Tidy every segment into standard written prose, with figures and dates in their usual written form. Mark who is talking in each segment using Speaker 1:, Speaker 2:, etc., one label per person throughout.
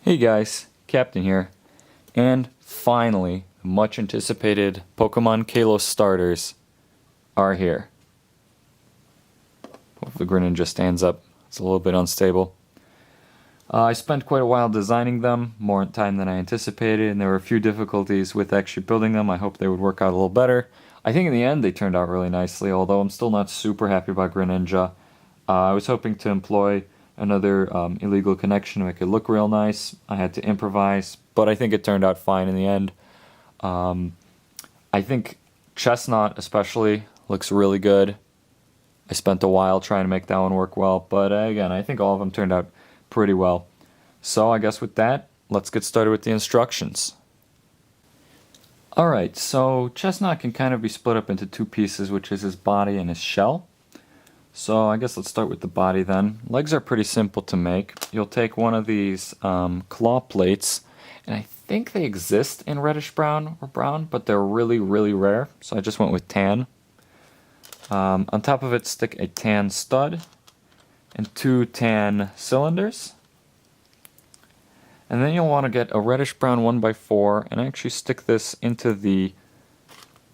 Speaker 1: Hey guys, Captain here, and finally, much anticipated Pokemon Kalos starters are here. Hopefully Greninja stands up, it's a little bit unstable. I spent quite a while designing them, more time than I anticipated, and there were a few difficulties with actually building them. I hope they would work out a little better. I think in the end they turned out really nicely, although I'm still not super happy about Greninja. I was hoping to employ another illegal connection to make it look real nice. I had to improvise, but I think it turned out fine in the end. I think Chesnaught especially looks really good. I spent a while trying to make that one work well, but again, I think all of them turned out pretty well. So I guess with that, let's get started with the instructions. Alright, so Chesnaught can kind of be split up into two pieces, which is his body and his shell. So I guess let's start with the body then. Legs are pretty simple to make. You'll take one of these claw plates, and I think they exist in reddish brown or brown, but they're really, really rare, so I just went with tan. On top of it, stick a tan stud and two tan cylinders. And then you'll want to get a reddish brown 1x4 and actually stick this into the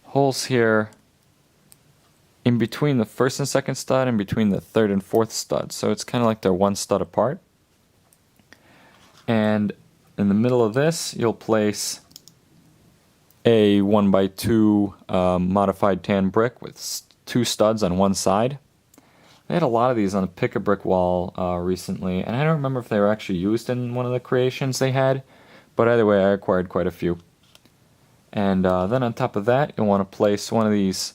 Speaker 1: holes here in between the first and second stud and between the third and fourth stud. So it's kind of like they're one stud apart. And in the middle of this, you'll place a 1x2 modified tan brick with two studs on one side. I had a lot of these on a pick-a-brick wall recently, and I don't remember if they were actually used in one of the creations they had, but either way I acquired quite a few. And then on top of that, you'll want to place one of these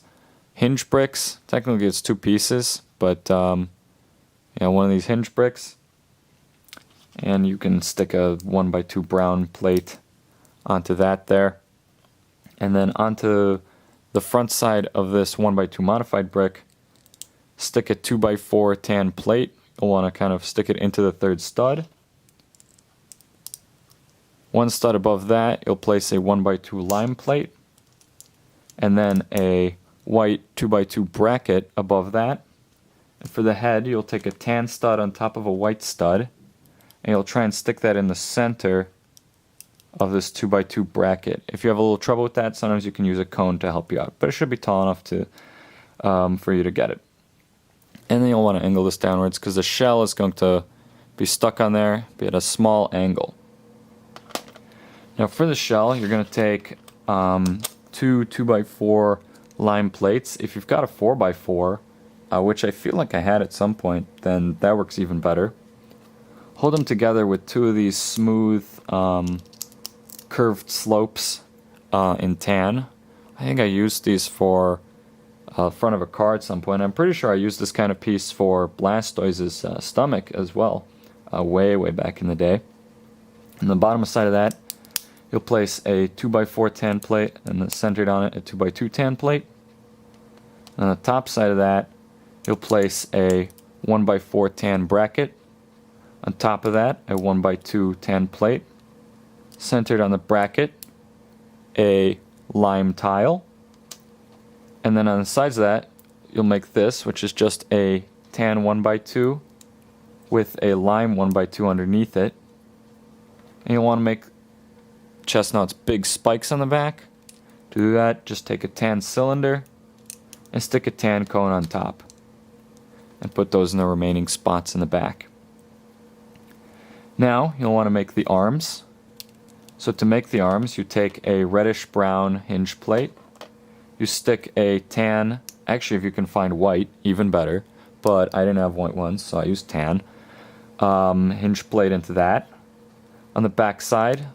Speaker 1: hinge bricks. Technically it's two pieces, but one of these hinge bricks. And you can stick a 1x2 brown plate onto that there. And then onto the front side of this 1x2 modified brick, stick a 2x4 tan plate. You'll want to kind of stick it into the third stud. One stud above that, you'll place a 1x2 lime plate. And then a white 2x2 bracket above that. And for the head, you'll take a tan stud on top of a white stud, and you'll try and stick that in the center of this 2x2 bracket. If you have a little trouble with that, sometimes you can use a cone to help you out, but it should be tall enough to for you to get it. And then you'll want to angle this downwards because the shell is going to be stuck on there, be at a small angle. Now for the shell, you're going to take two 2x4 lime plates. If you've got a 4x4, which I feel like I had at some point, then that works even better. Hold them together with two of these smooth curved slopes in tan. I think I used these for front of a car at some point. I'm pretty sure I used this kind of piece for Blastoise's stomach as well, way back in the day. On the bottom side of that, you'll place a 2x4 tan plate, and then centered on it a 2x2 tan plate. And on the top side of that, you'll place a 1x4 tan bracket. On top of that, a 1x2 tan plate. Centered on the bracket, a lime tile. And then on the sides of that, you'll make this, which is just a tan 1x2 with a lime 1x2 underneath it. And you'll want to make Chesnaught's big spikes on the back. To do that, just take a tan cylinder and stick a tan cone on top. And put those in the remaining spots in the back. Now, you'll want to make the arms. So to make the arms, you take a reddish brown hinge plate. You stick a tan, actually if you can find white, even better, but I didn't have white ones, so I used tan. Hinge plate into that. On the back side,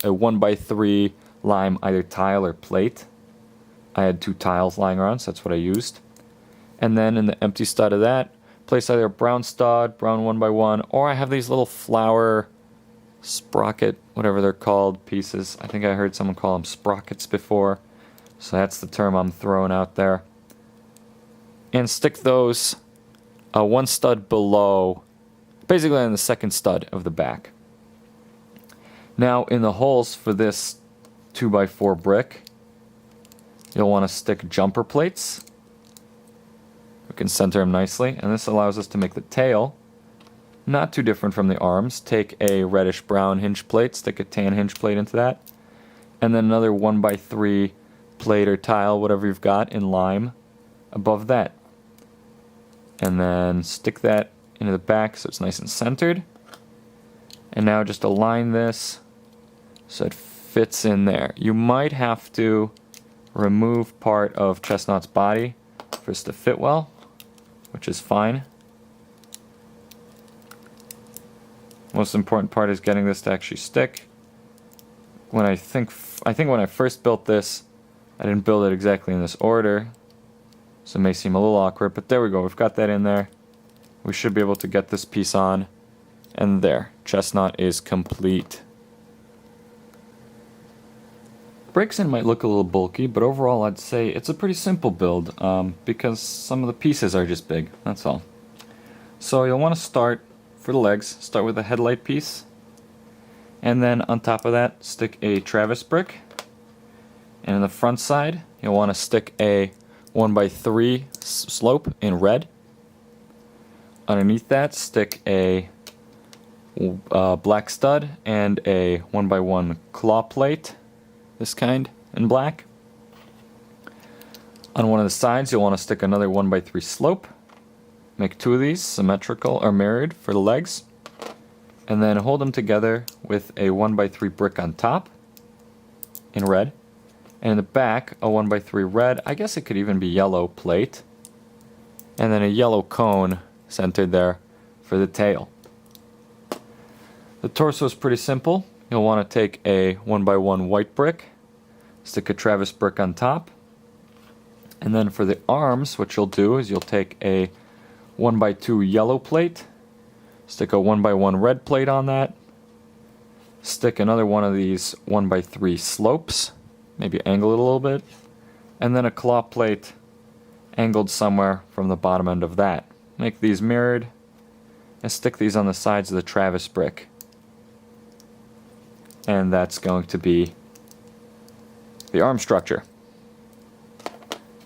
Speaker 1: a 1x3 lime either tile or plate. I had two tiles lying around, so that's what I used. And then in the empty stud of that, place either a brown stud, brown 1x1, or I have these little flower sprocket, whatever they're called, pieces. I think I heard someone call them sprockets before, so that's the term I'm throwing out there. And stick those one stud below, basically on the second stud of the back. Now in the holes for this 2x4 brick, you'll want to stick jumper plates. We can center them nicely, and this allows us to make the tail not too different from the arms. Take a reddish-brown hinge plate, stick a tan hinge plate into that, and then another 1x3 plate or tile, whatever you've got, in lime above that. And then stick that into the back so it's nice and centered. And now just align this so it fits in there. You might have to remove part of Chesnaught's body for this to fit well, which is fine. Most important part is getting this to actually stick. When I think when I first built this, I didn't build it exactly in this order, so it may seem a little awkward, but there we go. We've got that in there. We should be able to get this piece on, and there, Chesnaught is complete. Braixen might look a little bulky, but overall I'd say it's a pretty simple build, because some of the pieces are just big, that's all. So you'll want to start, for the legs, start with a headlight piece, and then on top of that stick a Travis brick, and in the front side you'll want to stick a 1x3 slope in red. Underneath that stick a black stud and a 1x1 claw plate, this kind, in black. On one of the sides you'll want to stick another 1x3 slope. Make two of these, symmetrical or mirrored for the legs, and then hold them together with a 1x3 brick on top in red, and in the back a 1x3 red, I guess it could even be yellow plate, and then a yellow cone centered there for the tail. The torso is pretty simple. You'll want to take a 1x1 white brick, stick a Travis brick on top, and then for the arms what you'll do is you'll take a 1x2 yellow plate, stick a 1x1 red plate on that, stick another one of these 1x3 slopes, maybe angle it a little bit, and then a claw plate angled somewhere from the bottom end of that. Make these mirrored and stick these on the sides of the Travis brick. And that's going to be the arm structure.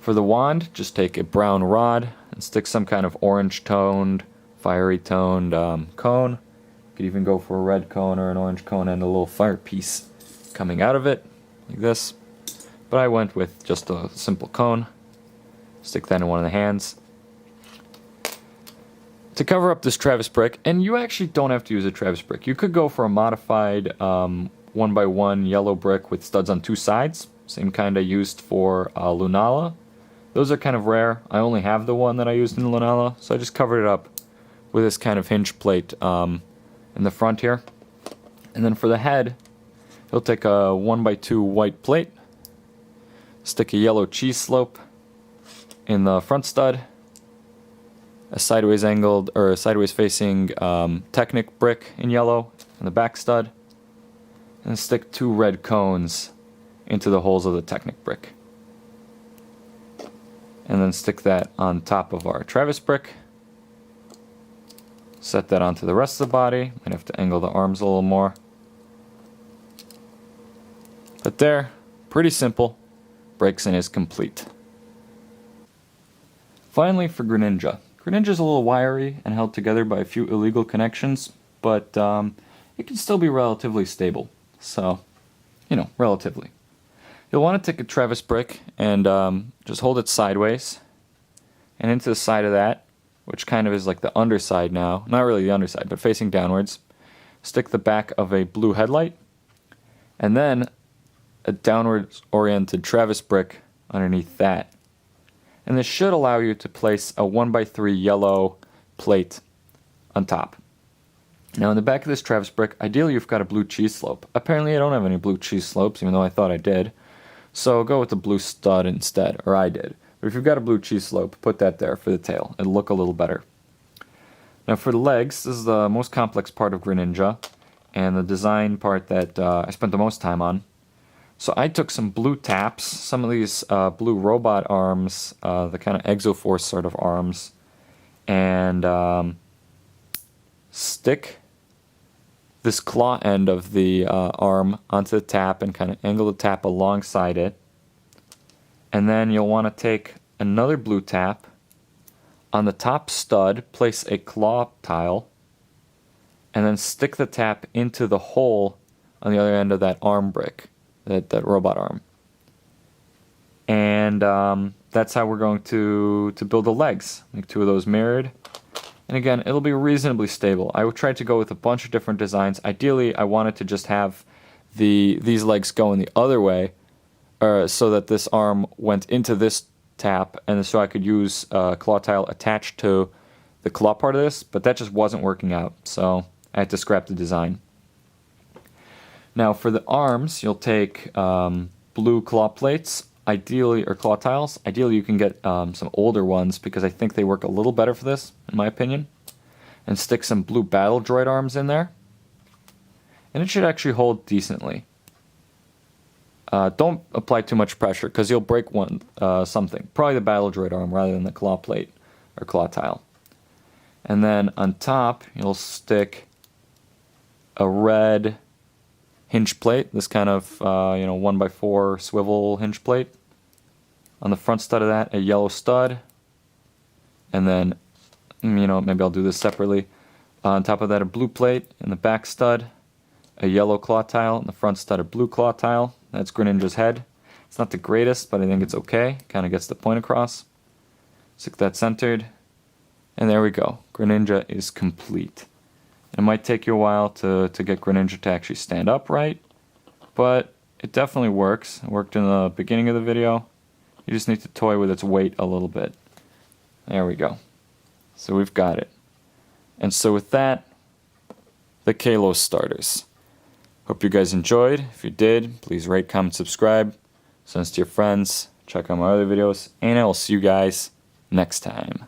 Speaker 1: For the wand, just take a brown rod and stick some kind of orange-toned, fiery-toned cone. You could even go for a red cone or an orange cone and a little fire piece coming out of it, like this. But I went with just a simple cone. Stick that in one of the hands. To cover up this Travis brick, and you actually don't have to use a Travis brick. You could go for a modified 1x1 yellow brick with studs on two sides. Same kind I used for Lunala. Those are kind of rare. I only have the one that I used in Lunala, so I just covered it up with this kind of hinge plate in the front here. And then for the head, you'll take a 1x2 white plate, stick a yellow cheese slope in the front stud, a sideways angled or a sideways facing Technic brick in yellow in the back stud, and stick two red cones into the holes of the Technic brick. And then stick that on top of our Travis brick. Set that onto the rest of the body. Might have to angle the arms a little more. But there, pretty simple. Braixen is complete. Finally for Greninja. Greninja's a little wiry and held together by a few illegal connections, but it can still be relatively stable. So, you know, relatively. You'll want to take a Travis brick and just hold it sideways and into the side of that, which kind of is like the underside now. Not really the underside, but facing downwards. Stick the back of a blue headlight, and then a downwards oriented Travis brick underneath that. And this should allow you to place a 1x3 yellow plate on top. Now in the back of this Travis brick, ideally you've got a blue cheese slope. Apparently I don't have any blue cheese slopes, even though I thought I did. So go with the blue stud instead, or I did. But if you've got a blue cheese slope, put that there for the tail. It'll look a little better. Now for the legs, this is the most complex part of Greninja, and the design part that I spent the most time on. So I took some blue taps, some of these blue robot arms, the kind of Exoforce sort of arms, and stick this claw end of the arm onto the tap and kind of angle the tap alongside it. And then you'll want to take another blue tap. On the top stud, place a claw tile and then stick the tap into the hole on the other end of that arm brick, that robot arm. And that's how we're going to build the legs. Make 2 of those mirrored. And again, it'll be reasonably stable. I would try to go with a bunch of different designs. Ideally, I wanted to just have these legs going the other way, so that this arm went into this tap, and so I could use claw tile attached to the claw part of this, but that just wasn't working out, so I had to scrap the design. Now for the arms, you'll take blue claw plates, ideally, or claw tiles. Ideally you can get some older ones, because I think they work a little better for this, in my opinion. And stick some blue battle droid arms in there. And it should actually hold decently. Don't apply too much pressure, because you'll break something. Probably the battle droid arm rather than the claw plate or claw tile. And then on top, you'll stick a red hinge plate, this kind of 1x4 swivel hinge plate. On the front stud of that, a yellow stud. And then, maybe I'll do this separately. On top of that, a blue plate in the back stud. A yellow claw tile in the front stud, a blue claw tile. That's Greninja's head. It's not the greatest, but I think it's okay. Kind of gets the point across. Stick that centered. And there we go. Greninja is complete. It might take you a while to get Greninja to actually stand upright, but it definitely works. It worked in the beginning of the video. You just need to toy with its weight a little bit. There we go. So we've got it. And so with that, the Kalos starters. Hope you guys enjoyed. If you did, please rate, comment, subscribe. Send this to your friends. Check out my other videos. And I will see you guys next time.